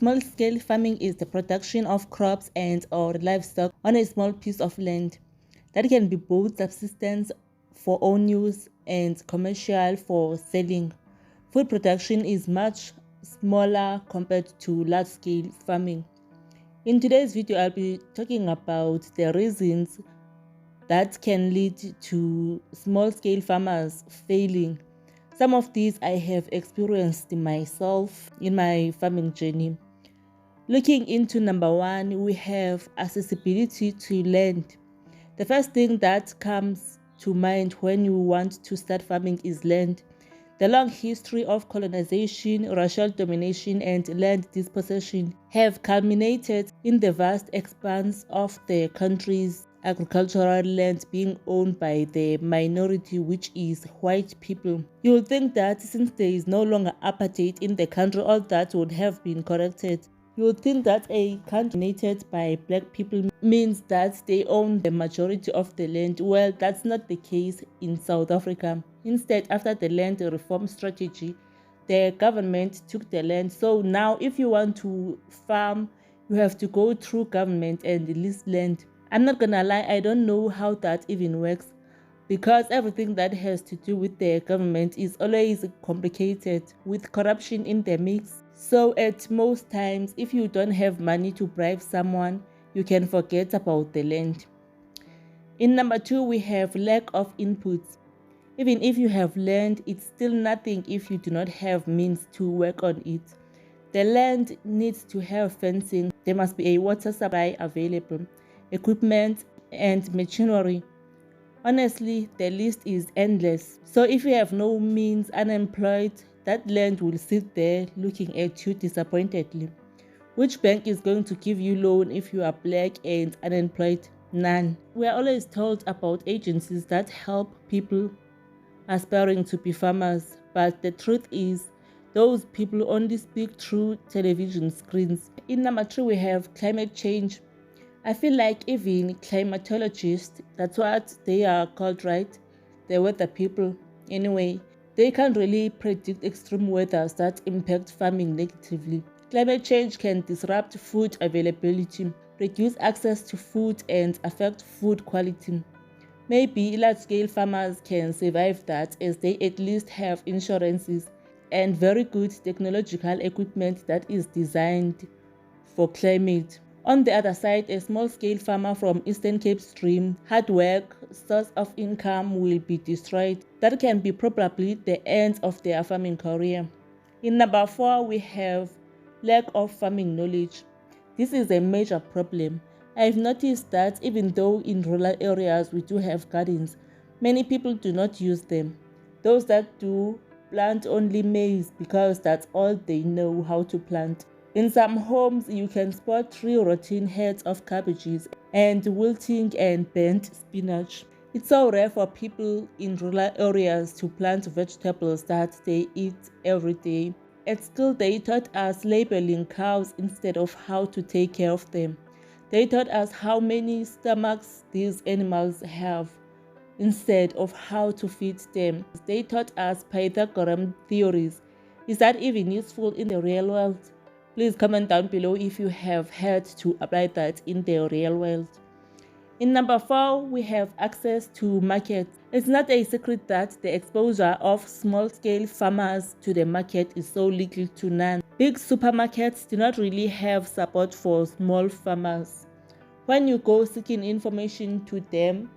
Small-scale farming is the production of crops and or livestock on a small piece of land that can be both subsistence for own use and commercial for selling. Food production is much smaller compared to large-scale farming. In today's video, I'll be talking about the reasons that can lead to small-scale farmers failing. Some of these I have experienced myself in my farming journey. Looking into number one, we have accessibility to land. The first thing that comes to mind when you want to start farming is land. The long history of colonization, racial domination, and land dispossession have culminated in the vast expanse of the country's agricultural land being owned by the minority, which is white people. You would think that since there is no longer apartheid in the country, all that would have been corrected. You would think that a country dominated by black people means that they own the majority of the land. Well, that's not the case in South Africa. Instead, after the land reform strategy, the government took the land. So now if you want to farm, you have to go through government and lease land. I'm not gonna lie, I don't know how that even works, because everything that has to do with the government is always complicated with corruption in the mix. So at most times, if you don't have money to bribe someone, you can forget about the land. In number two, we have lack of inputs. Even if you have land, it's still nothing if you do not have means to work on it. The land needs to have fencing. There must be a water supply available, equipment and machinery. Honestly, the list is endless. So if you have no means, unemployed, that land will sit there looking at you disappointedly. Which bank is going to give you loan if you are black and unemployed? None. We are always told about agencies that help people aspiring to be farmers, but the truth is those people only speak through television screens. In number three, we have climate change. I feel like even climatologists, that's what they are called, right? The weather people. Anyway, they can't really predict extreme weathers that impact farming negatively. Climate change can disrupt food availability, reduce access to food, and affect food quality. Maybe large-scale farmers can survive that, as they at least have insurances and very good technological equipment that is designed for climate. On the other side, a small-scale farmer from Eastern Cape Stream, hard work, source of income will be destroyed. That can be probably the end of their farming career. In number four, we have lack of farming knowledge. This is a major problem. I've noticed that even though in rural areas we do have gardens, many people do not use them. Those that do plant only maize because that's all they know how to plant. In some homes, you can spot 3 rotten heads of cabbages and wilting and burnt spinach. It's so rare for people in rural areas to plant vegetables that they eat every day. At school, they taught us labeling cows instead of how to take care of them. They taught us how many stomachs these animals have instead of how to feed them. They taught us Pythagorean theories. Is that even useful in the real world? Please comment down below if you have had to apply that in the real world. In number four, we have access to markets. It's not a secret that the exposure of small-scale farmers to the market is so little to none. Big supermarkets do not really have support for small farmers. When you go seeking information to them,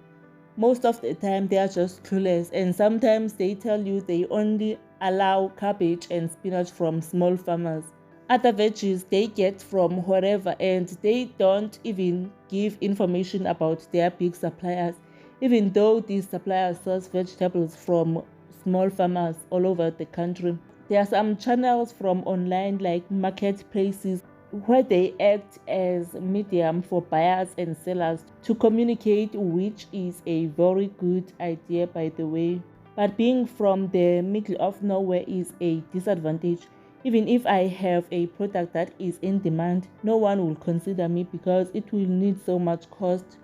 most of the time they are just clueless, and sometimes they tell you they only allow cabbage and spinach from small farmers. Other veggies they get from wherever, and they don't even give information about their big suppliers, even though these suppliers source vegetables from small farmers all over the country. There are some channels from online like marketplaces where they act as medium for buyers and sellers to communicate, which is a very good idea, by the way. But being from the middle of nowhere is a disadvantage. Even if I have a product that is in demand, no one will consider me because it will need so much cost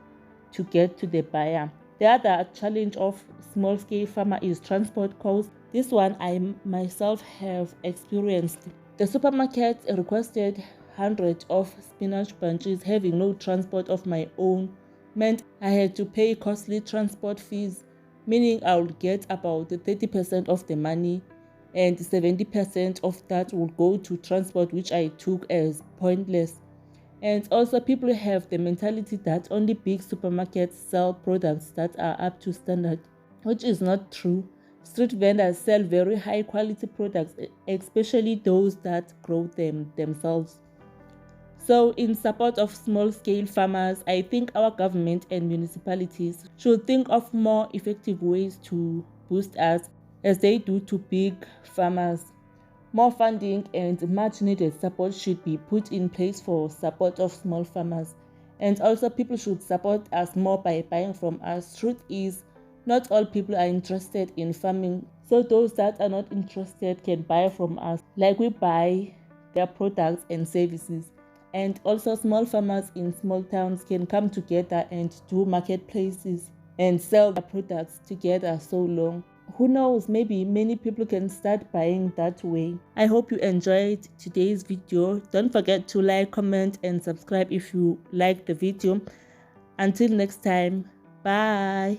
to get to the buyer. The other challenge of small-scale farmer is transport costs. This one I myself have experienced. The supermarket requested hundreds of spinach bunches. Having no transport of my own meant I had to pay costly transport fees, meaning I would get about 30% of the money, and 70% of that would go to transport, which I took as pointless. And also, people have the mentality that only big supermarkets sell products that are up to standard, which is not true. Street vendors sell very high quality products, especially those that grow them themselves. So, in support of small scale farmers, I think our government and municipalities should think of more effective ways to boost us as they do to big farmers. More funding and much needed support should be put in place for support of small farmers. And also, people should support us more by buying from us. Truth is, not all people are interested in farming, so those that are not interested can buy from us, like we buy their products and services. And also, small farmers in small towns can come together and do marketplaces and sell their products together. So long, who knows, maybe many people can start buying that way. I hope you enjoyed today's video. Don't forget to like, comment and subscribe if you liked the video. Until next time, bye.